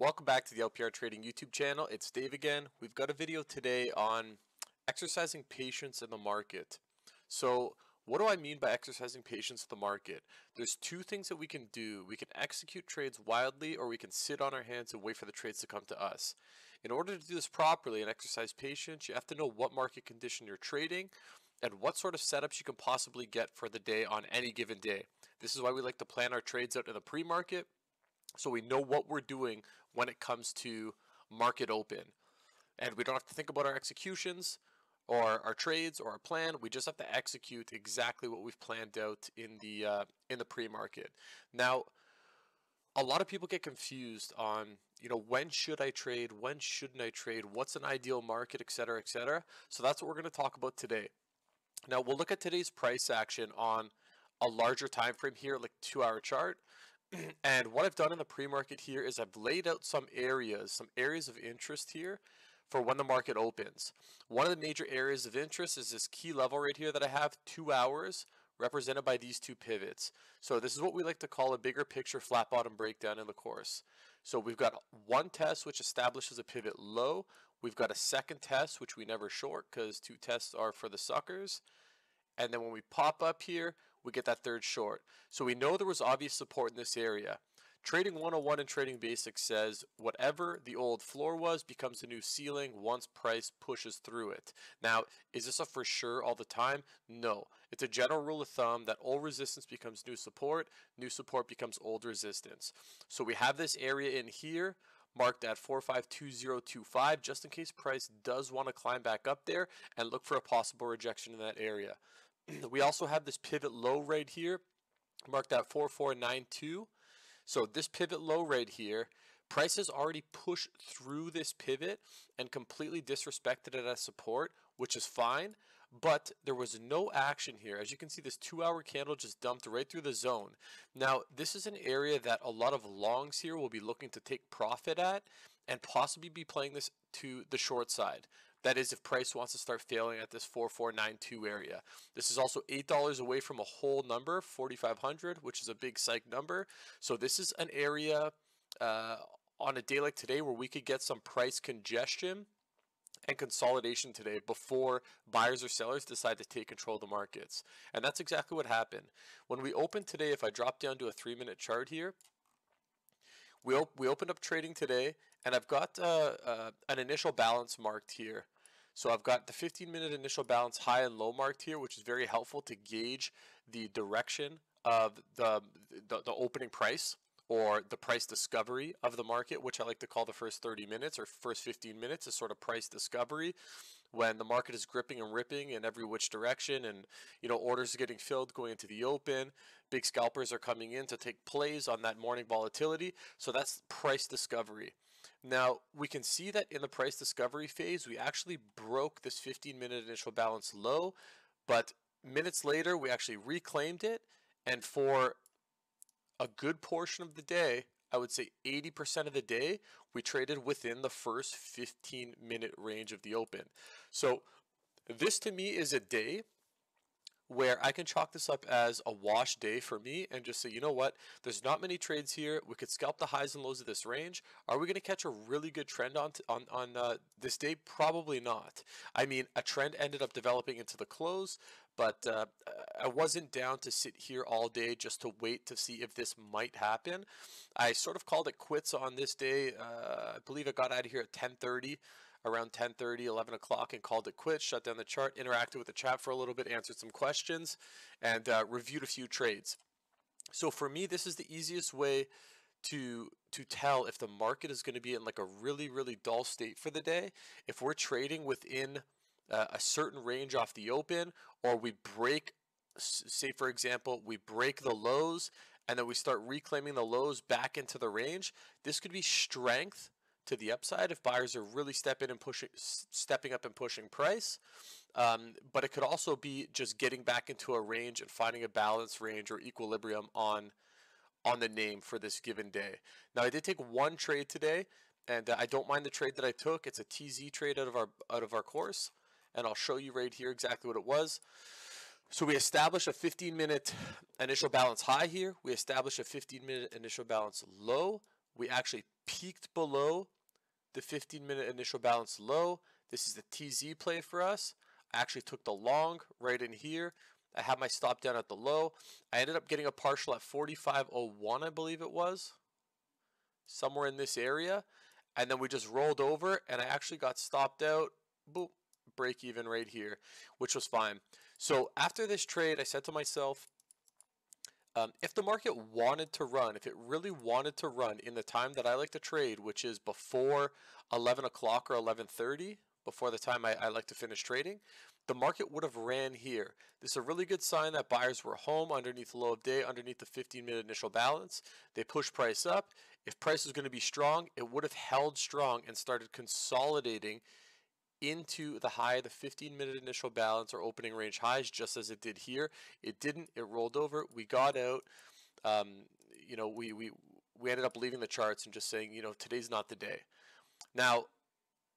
Welcome back to the LPR Trading YouTube channel. It's Dave again. We've got a video today on exercising patience in the market. So what do I mean by exercising patience in the market? There's two things that we can do. We can execute trades wildly, or we can sit on our hands and wait for the trades to come to us. In order to do this properly and exercise patience, you have to know what market condition you're trading and what sort of setups you can possibly get for the day on any given day. This is why we like to plan our trades out in the pre-market, so we know what we're doing when it comes to market open. And we don't have to think about our executions or our trades or our plan. We just have to execute exactly what we've planned out in the pre-market. Now, a lot of people get confused on, when should I trade? When shouldn't I trade? What's an ideal market, etc., etc. So that's what we're going to talk about today. Now, we'll look at today's price action on a larger time frame here, like 2-hour chart. And what I've done in the pre-market here is I've laid out some areas of interest here for when the market opens. One of the major areas of interest is this key level right here that I have, 2 hours, represented by these two pivots. So this is what we like to call a bigger picture flat bottom breakdown in the course. So we've got one test which establishes a pivot low. We've got a second test which we never short because two tests are for the suckers. And then when we pop up here, we get that third short. So we know there was obvious support in this area. Trading 101 and Trading Basics says whatever the old floor was becomes the new ceiling once price pushes through it. Now, is this a for sure all the time? No. It's a general rule of thumb that old resistance becomes new support becomes old resistance. So we have this area in here marked at 452025 just in case price does want to climb back up there and look for a possible rejection in that area. We also have this pivot low right here marked at 4492. So this pivot low right here, price has already pushed through this pivot and completely disrespected it as support, which is fine, but there was no action here. As you can see, this 2-hour candle just dumped right through the zone. Now, this is an area that a lot of longs here will be looking to take profit at and possibly be playing this to the short side. That is, if price wants to start failing at this 4492 area. This is also $8 away from a whole number, 4,500, which is a big psych number. So this is an area on a day like today where we could get some price congestion and consolidation today before buyers or sellers decide to take control of the markets. And that's exactly what happened. When we opened today, if I drop down to a 3-minute chart here, we opened up trading today, and I've got an initial balance marked here. So I've got the 15-minute initial balance high and low marked here, which is very helpful to gauge the direction of the opening price or the price discovery of the market, which I like to call the first 30 minutes or first 15 minutes is sort of price discovery, when the market is gripping and ripping in every which direction, and orders are getting filled going into the open. Big scalpers are coming in to take plays on that morning volatility. So that's price discovery. Now, we can see that in the price discovery phase, we actually broke this 15-minute initial balance low, but minutes later, we actually reclaimed it. And for a good portion of the day, I would say 80% of the day, we traded within the first 15-minute range of the open. So this to me is a day where I can chalk this up as a wash day for me and just say, you know what, there's not many trades here. We could scalp the highs and lows of this range. Are we going to catch a really good trend on this day? Probably not. I mean, a trend ended up developing into the close, but I wasn't down to sit here all day just to wait to see if this might happen. I sort of called it quits on this day. I believe I got out of here at 10:30. Around 10:30, 11 o'clock, and called it quits, shut down the chart, interacted with the chat for a little bit, answered some questions, and reviewed a few trades. So for me, this is the easiest way to tell if the market is going to be in like a really, really dull state for the day. If we're trading within a certain range off the open, or we break, say for example, we break the lows, and then we start reclaiming the lows back into the range, this could be strength to the upside if buyers are really stepping up and pushing price, but it could also be just getting back into a range and finding a balance range or equilibrium on the name for this given day. Now, I did take one trade today, and I don't mind the trade that I took. It's a TZ trade out of our course, and I'll show you right here exactly what it was. So we establish a 15-minute initial balance high here. We establish a 15-minute initial balance low. We actually peaked below the 15-minute initial balance low. This is the TZ play for us. I actually took the long right in here. I had my stop down at the low. I ended up getting a partial at 45.01, I believe it was, somewhere in this area. And then we just rolled over, and I actually got stopped out. Boop, break even right here, which was fine. So after this trade, I said to myself, if the market wanted to run, if it really wanted to run in the time that I like to trade, which is before 11 o'clock or 11:30, before the time I like to finish trading, the market would have ran here. This is a really good sign that buyers were home underneath the low of day, underneath the 15-minute initial balance. They pushed price up. If price was going to be strong, it would have held strong and started consolidating into the high, the 15-minute initial balance or opening range highs, just as it did here. It didn't. It rolled over. We got out. You know, we ended up leaving the charts and just saying, you know, today's not the day. Now,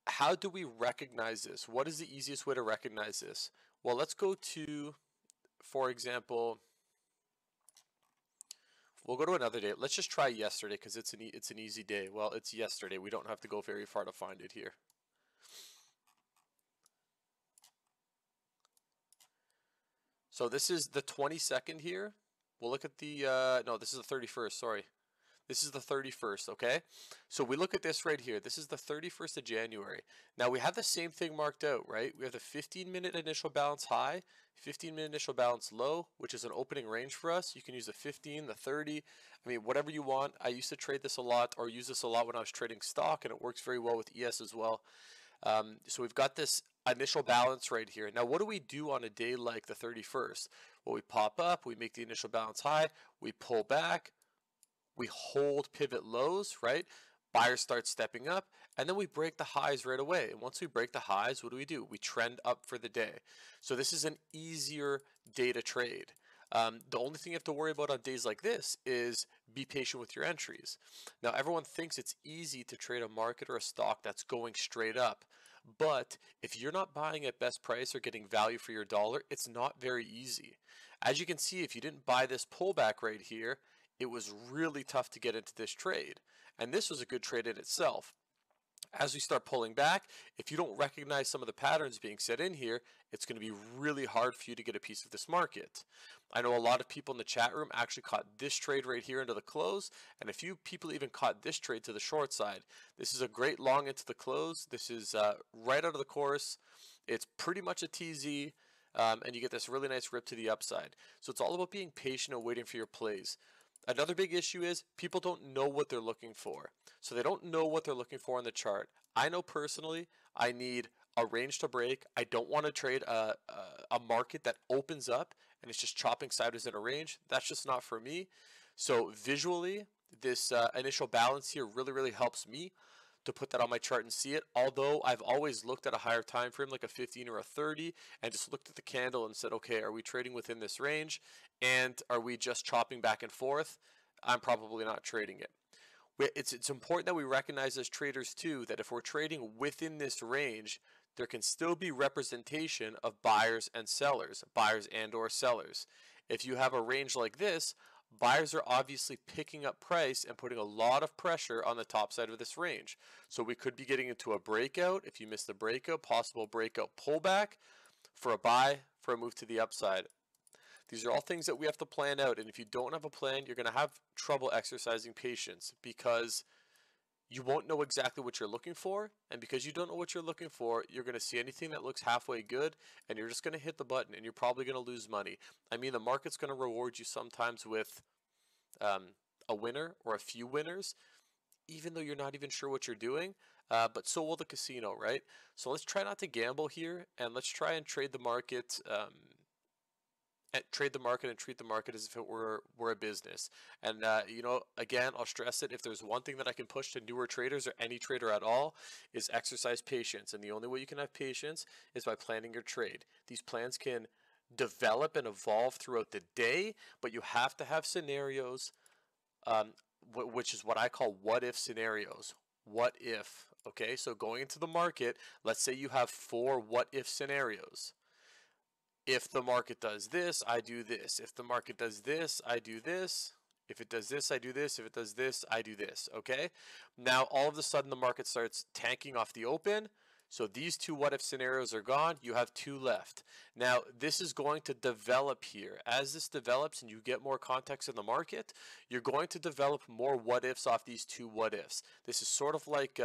how do we recognize this? What is the easiest way to recognize this? Well, let's go to, for example, we'll go to another day. Let's just try yesterday because it's an easy day. Well, it's yesterday. We don't have to go very far to find it here. So this is the 22nd here. We'll look at the, no, this is the 31st, sorry. This is the 31st, okay? So we look at this right here. This is the 31st of January. Now we have the same thing marked out, right? We have the 15-minute initial balance high, 15-minute initial balance low, which is an opening range for us. You can use the 15, the 30, I mean, whatever you want. I used to trade this a lot, or use this a lot when I was trading stock, and it works very well with ES as well. So we've got this initial balance right here. Now, what do we do on a day like the 31st? Well, we pop up, we make the initial balance high, we pull back, we hold pivot lows, right? Buyers start stepping up, and then we break the highs right away. And once we break the highs, what do? We trend up for the day. So this is an easier day to trade. The only thing you have to worry about on days like this is be patient with your entries. Now, everyone thinks it's easy to trade a market or a stock that's going straight up. But if you're not buying at best price or getting value for your dollar, it's not very easy. As you can see, if you didn't buy this pullback right here, it was really tough to get into this trade. And this was a good trade in itself. As we start pulling back, if you don't recognize some of the patterns being set in here, it's going to be really hard for you to get a piece of this market. I know a lot of people in the chat room actually caught this trade right here into the close, and a few people even caught this trade to the short side. This is a great long into the close. This is right out of the course. It's pretty much a TZ, and you get this really nice rip to the upside. So it's all about being patient and waiting for your plays. Another big issue is people don't know what they're looking for. So they don't know what they're looking for in the chart. I know personally I need a range to break. I don't want to trade a market that opens up and it's just chopping sideways in a range. That's just not for me. So visually, this initial balance here really helps me to put that on my chart and see it. Although I've always looked at a higher time frame like a 15 or a 30 and just looked at the candle and said, okay, are we trading within this range? And are we just chopping back and forth? I'm probably not trading it. It's important that we recognize as traders too that if we're trading within this range, there can still be representation of buyers and sellers, buyers and or sellers. If you have a range like this, buyers are obviously picking up price and putting a lot of pressure on the top side of this range. So we could be getting into a breakout. If you miss the breakout, possible breakout pullback for a buy, for a move to the upside. These are all things that we have to plan out, and if you don't have a plan, you're going to have trouble exercising patience because you won't know exactly what you're looking for, and because you don't know what you're looking for, you're going to see anything that looks halfway good, and you're just going to hit the button, and you're probably going to lose money. I mean, the market's going to reward you sometimes with a winner or a few winners, even though you're not even sure what you're doing, but so will the casino, right? So let's try not to gamble here, and let's try and trade the market and treat the market as if it were a business. And you know, again, I'll stress it, if there's one thing that I can push to newer traders or any trader at all, is exercise patience. And the only way you can have patience is by planning your trade. These plans can develop and evolve throughout the day, but you have to have scenarios, which is what I call what if scenarios. What if? Okay, so going into the market, let's say you have 4 what if scenarios. If the market does this, I do this. If the market does this, I do this. If it does this, I do this. If it does this, I do this, okay? Now, all of a sudden, the market starts tanking off the open. So these two what-if scenarios are gone. You have two left. Now, this is going to develop here. As this develops and you get more context in the market, you're going to develop more what-ifs off these two what-ifs. This is sort of like,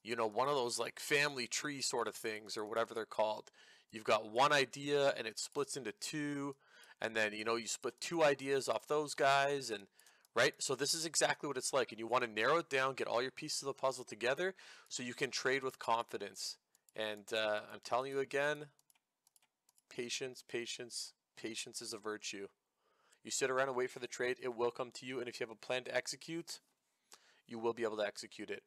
you know, one of those like family tree sort of things or whatever they're called. You've got one idea and it splits into two. And then, you know, you split two ideas off those guys, and right? So this is exactly what it's like, and you want to narrow it down, get all your pieces of the puzzle together so you can trade with confidence. And I'm telling you again, patience, patience, patience is a virtue. You sit around and wait for the trade, it will come to you, and if you have a plan to execute, you will be able to execute it.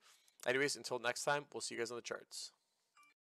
Anyways, until next time, we'll see you guys on the charts.